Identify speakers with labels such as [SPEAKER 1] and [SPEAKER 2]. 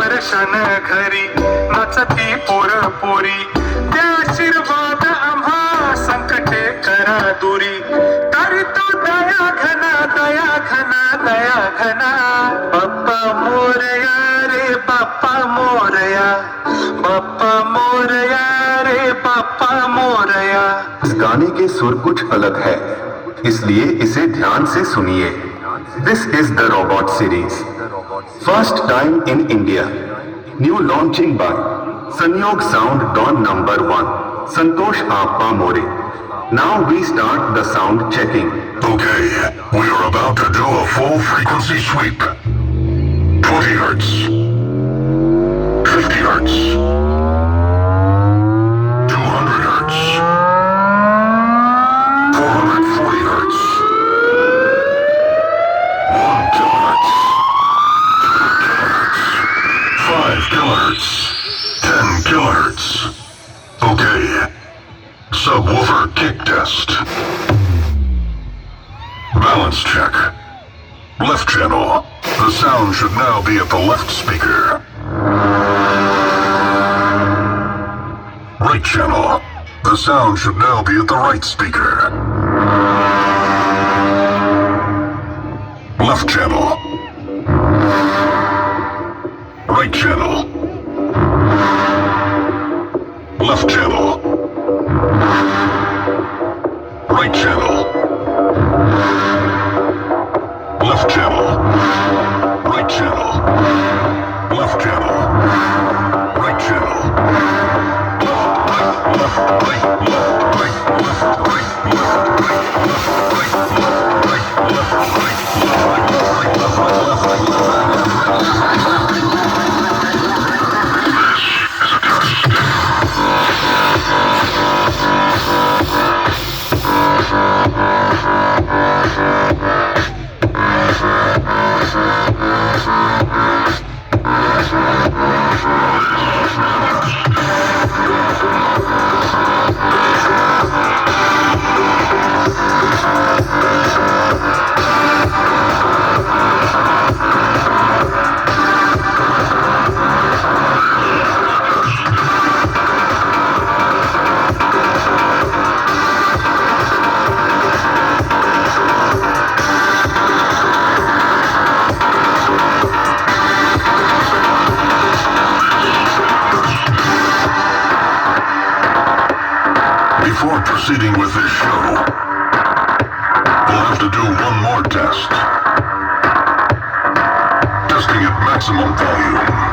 [SPEAKER 1] दर्शन घरी नाचती पोरपोरी त्या आशीर्वाद आम्हा संकटे करा दुरी तरी तो दया घना दया घना दया घना बाप्पा मोरया रे बाप्पा मोरया बाप्पा मोरया रे बाप्पा मोरया।
[SPEAKER 2] इस गाने के सुर कुछ अलग है, इसलिए इसे ध्यान से सुनिए। This is the robot series. First time in India. New launching by Sanjog Sound Don number 1. Santosh Appa More. Now we start the sound checking.
[SPEAKER 3] Okay, we are about to do a full frequency sweep. 20 hertz. 50 hertz. 200 hertz. 440 hertz. 1 kilohertz. 2 kilohertz. 5 kilohertz. 10 kilohertz. Okay. Subwoofer kick test. Balance check. Left channel. The sound should now be at the left speaker. Right channel. The sound should now be at the right speaker. Left channel. Right channel. Left channel. Right channel. Left channel. Right channel. Left channel. Right channel. Left, right, left, right, left, right, left, right, left, right, left, right, left, right, left, right, left, right, left, right, left, right. This is a test. Before proceeding with this show, we'll have to do one more test. Testing at maximum volume.